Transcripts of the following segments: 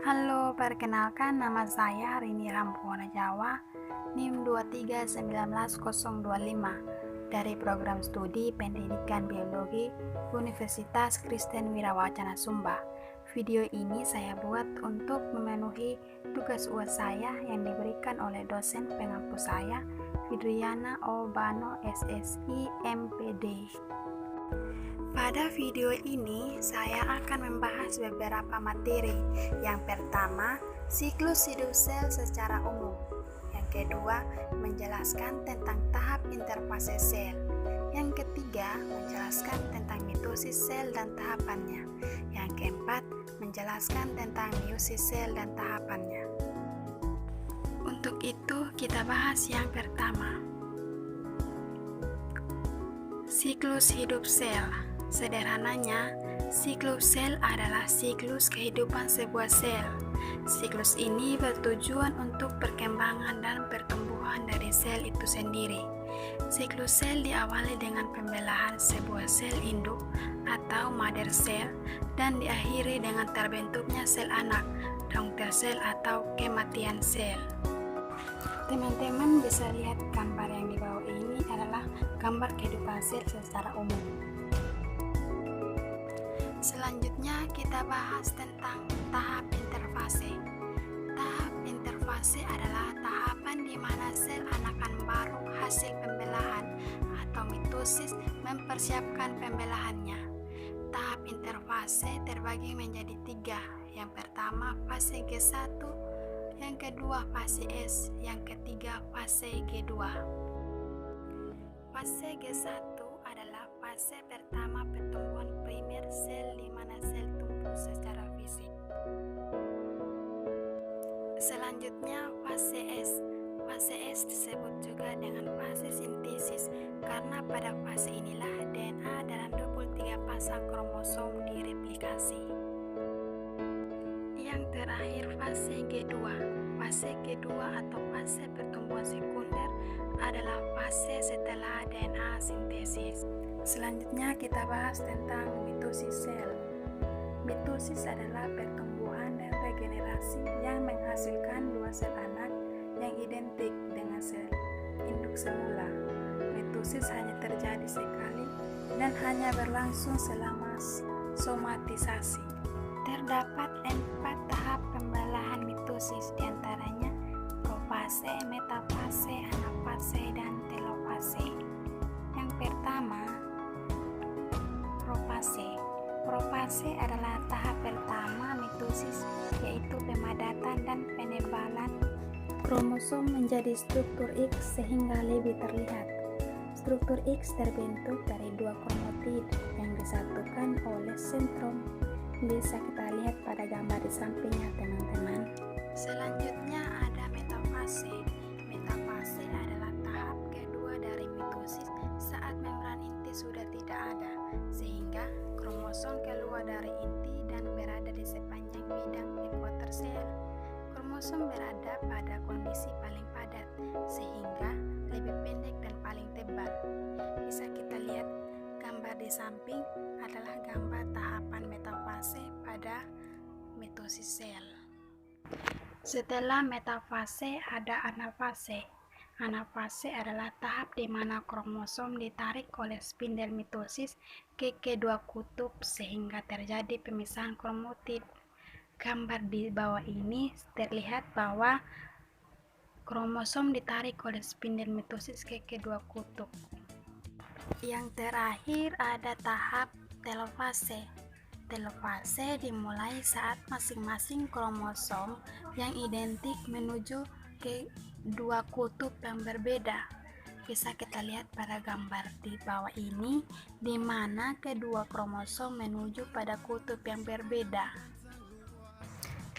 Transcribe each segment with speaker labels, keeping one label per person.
Speaker 1: Halo, perkenalkan nama saya Rini Rampuana Jawa, NIM 2319025 dari program studi Pendidikan Biologi Universitas Kristen Wirawacana Sumba. Video ini saya buat untuk memenuhi tugas UAS saya yang diberikan oleh dosen pengampu saya, Fidriana Obano SSI MPD. Pada video ini, saya akan membahas beberapa materi. Yang pertama, siklus hidup sel secara umum. Yang kedua, menjelaskan tentang tahap interfase sel. Yang ketiga, menjelaskan tentang mitosis sel dan tahapannya. Yang keempat, menjelaskan tentang meiosis sel dan tahapannya. Untuk itu, kita bahas yang pertama. Siklus hidup sel. Sederhananya, siklus sel adalah siklus kehidupan sebuah sel. Siklus ini bertujuan untuk perkembangan dan pertumbuhan dari sel itu sendiri. Siklus sel diawali dengan pembelahan sebuah sel induk atau mother cell dan diakhiri dengan terbentuknya sel anak, daughter cell atau kematian sel. Teman-teman bisa lihat gambar yang di bawah ini adalah gambar kehidupan sel secara umum. Selanjutnya kita bahas tentang tahap interfase. Tahap interfase adalah tahapan di mana sel anakan baru hasil pembelahan atau mitosis mempersiapkan pembelahannya. Tahap interfase terbagi menjadi 3. Yang pertama fase G1, yang kedua fase S, yang ketiga fase G2. Fase G1 adalah fase pertama pertumbuhan primer sel di mana sel tumbuh secara fisik. Selanjutnya fase S. Fase S disebut juga dengan fase sintesis karena pada fase inilah DNA dalam 23 pasang kromosom direplikasi. Yang terakhir fase G2. Fase G2 atau fase pertumbuhan sekunder adalah fase setelah DNA sintesis. Selanjutnya kita bahas tentang mitosis sel. Mitosis adalah pertumbuhan dan regenerasi yang menghasilkan dua sel anak yang identik dengan sel induk semula. Mitosis hanya terjadi sekali dan hanya berlangsung selama somatisasi. Terdapat 4 tahap pembelahan mitosis, diantaranya profase, metafase, anafase, dan telofase. Yang pertama, profase. Profase adalah tahap pertama mitosis, yaitu pemadatan dan penebalan kromosom menjadi struktur X sehingga lebih terlihat. Struktur X terbentuk dari 2 kromatid yang disatukan oleh sentrom. Bisa kita lihat pada gambar di sampingnya, teman-teman. Selanjutnya ada metafase. Metafase adalah tahap kedua dari mitosis saat membran inti sudah tidak ada, sehingga kromosom keluar dari inti dan berada di sepanjang bidang ekuator sel. Kromosom berada pada kondisi paling padat, sehingga lebih pendek dan paling tebal. Bisa kita lihat gambar di samping adalah gambar tahapan metafase pada mitosis sel. Setelah metafase ada anafase. Anafase adalah tahap di mana kromosom ditarik oleh spindel mitosis ke kedua kutub sehingga terjadi pemisahan kromatid. Gambar di bawah ini terlihat bahwa kromosom ditarik oleh spindel mitosis ke kedua kutub. Yang terakhir ada tahap telofase. Telofase dimulai saat masing-masing kromosom yang identik menuju ke dua kutub yang berbeda. Bisa kita lihat pada gambar di bawah ini, di mana kedua kromosom menuju pada kutub yang berbeda.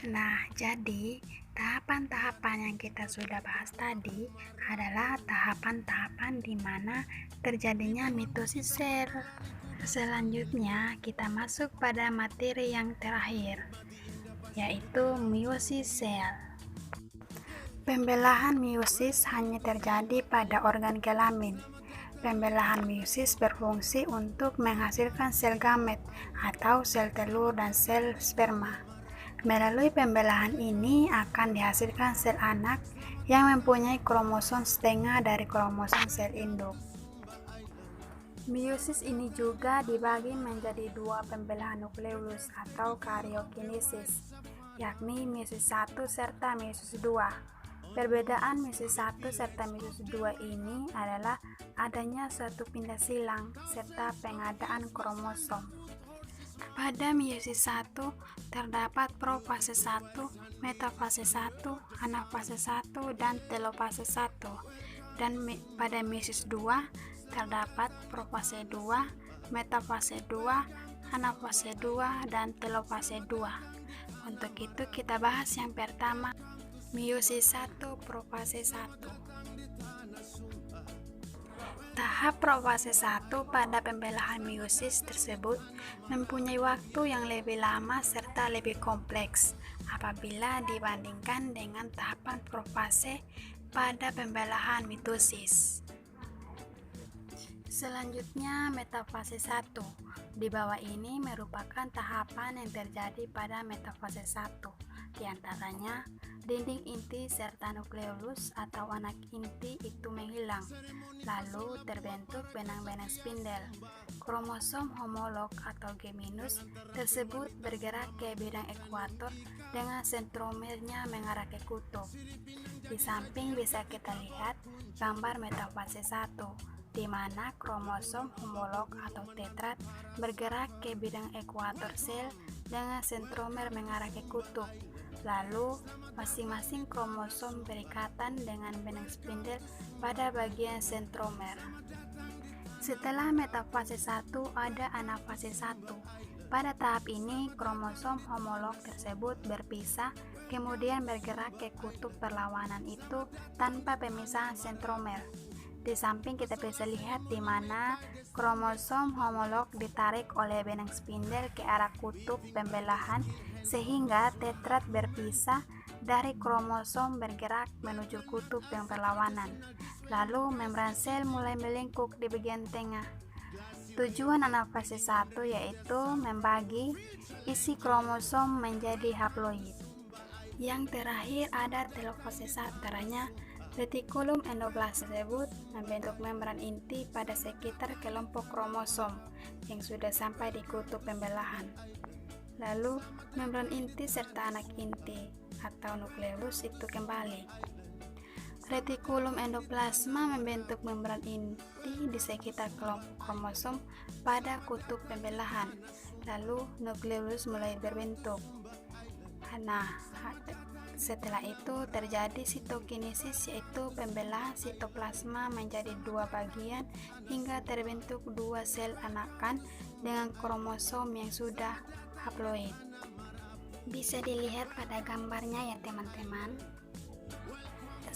Speaker 1: Nah, jadi tahapan-tahapan yang kita sudah bahas tadi adalah tahapan-tahapan di mana terjadinya mitosis sel. Selanjutnya kita masuk pada materi yang terakhir, yaitu meiosis sel. Pembelahan meiosis hanya terjadi pada organ kelamin. Pembelahan meiosis berfungsi untuk menghasilkan sel gamet atau sel telur dan sel sperma. Melalui pembelahan ini akan dihasilkan sel anak yang mempunyai kromosom setengah dari kromosom sel induk. Meiosis ini juga dibagi menjadi dua pembelahan nukleus atau karyokinesis, yakni meiosis 1 serta meiosis 2. Perbedaan meiosis 1 serta meiosis 2 ini adalah adanya suatu pindah silang serta pengadaan kromosom. Pada meiosis 1 terdapat profase 1, metafase 1, anafase 1, dan telofase 1. Dan pada meiosis 2 terdapat profase 2, metafase 2, anafase 2, dan telofase 2. Untuk itu kita bahas yang pertama, meiosis 1 profase 1. Tahap profase 1 pada pembelahan meiosis tersebut mempunyai waktu yang lebih lama serta lebih kompleks apabila dibandingkan dengan tahapan profase pada pembelahan mitosis. Selanjutnya, metafase 1. Di bawah ini merupakan tahapan yang terjadi pada metafase 1. Di antaranya, dinding inti serta nukleus atau anak inti itu menghilang, lalu terbentuk benang-benang spindel. Kromosom homolog atau G- tersebut bergerak ke bidang ekuator dengan sentromernya mengarah ke kutub. Di samping bisa kita lihat gambar metafase 1. Di mana kromosom homolog atau tetrat bergerak ke bidang ekuator sel dengan sentromer mengarah ke kutub. Lalu, masing-masing kromosom berikatan dengan benang spindel pada bagian sentromer. Setelah metafase 1 ada anafase 1. Pada tahap ini, kromosom homolog tersebut berpisah, kemudian bergerak ke kutub berlawanan itu tanpa pemisahan sentromer. Di samping kita bisa lihat di mana kromosom homolog ditarik oleh benang spindel ke arah kutub pembelahan sehingga tetrat berpisah dari kromosom bergerak menuju kutub yang berlawanan. Lalu membran sel mulai melingkuk di bagian tengah. Tujuan anafase 1 yaitu membagi isi kromosom menjadi haploid. Yang terakhir ada telofase 1, antaranya retikulum endoplasma tersebut membentuk membran inti pada sekitar kelompok kromosom yang sudah sampai di kutub pembelahan. Lalu, membran inti serta anak inti atau nukleus itu kembali. Retikulum endoplasma membentuk membran inti di sekitar kelompok kromosom pada kutub pembelahan. Lalu, nukleus mulai berbentuk. Nah, setelah itu terjadi sitokinesis, yaitu pembelahan sitoplasma menjadi dua bagian hingga terbentuk dua sel anakan dengan kromosom yang sudah haploid. Bisa dilihat pada gambarnya ya teman-teman.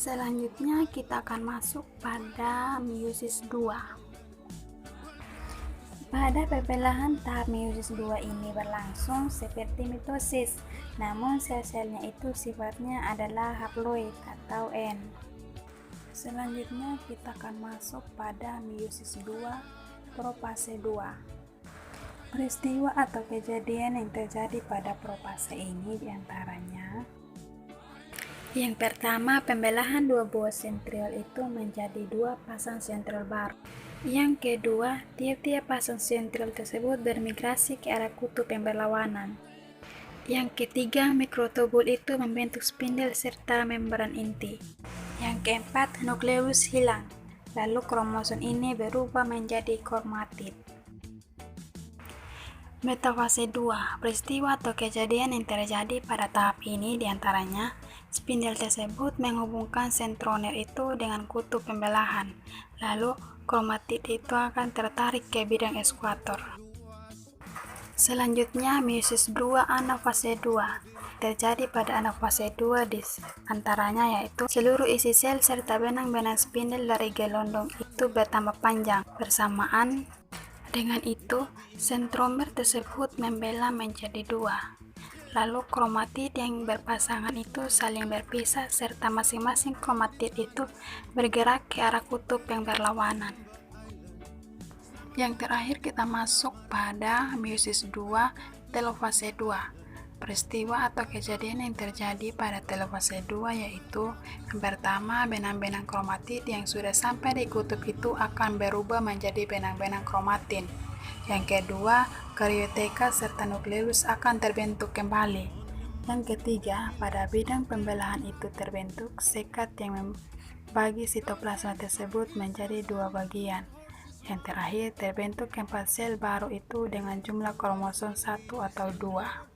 Speaker 1: Selanjutnya kita akan masuk pada meiosis 2. Pada pembelahan tahap meiosis 2 ini berlangsung seperti mitosis, namun sel-selnya itu sifatnya adalah haploid atau N. Selanjutnya kita akan masuk pada meiosis 2 profase 2. Peristiwa atau kejadian yang terjadi pada profase ini diantaranya: yang pertama, pembelahan dua buah sentriol itu menjadi dua pasang sentriol baru. Yang kedua, tiap-tiap pasang sentriol tersebut bermigrasi ke arah kutub yang berlawanan. Yang ketiga, mikrotubul itu membentuk spindel serta membran inti. Yang keempat, nukleus hilang, lalu kromosom ini berubah menjadi kromatid. Metafase 2, peristiwa atau kejadian yang terjadi pada tahap ini diantaranya spindel tersebut menghubungkan sentromer itu dengan kutub pembelahan, lalu kromatid itu akan tertarik ke bidang ekuator. Selanjutnya, meiosis 2 anafase 2 terjadi pada anafase 2 di antaranya yaitu seluruh isi sel serta benang-benang spindel dari gelondong itu bertambah panjang. Bersamaan dengan itu, sentromer tersebut membelah menjadi dua. Lalu kromatid yang berpasangan itu saling berpisah serta masing-masing kromatid itu bergerak ke arah kutub yang berlawanan. Yang terakhir kita masuk pada meiosis 2 telofase 2. Peristiwa atau kejadian yang terjadi pada telofase 2 yaitu yang pertama, benang-benang kromatid yang sudah sampai di kutub itu akan berubah menjadi benang-benang kromatin. Yang kedua, karioteka serta nukleus akan terbentuk kembali. Yang ketiga, pada bidang pembelahan itu terbentuk sekat yang membagi sitoplasma tersebut menjadi 2 bagian. Yang terakhir, terbentuk 4 sel baru itu dengan jumlah kromosom 1 atau 2.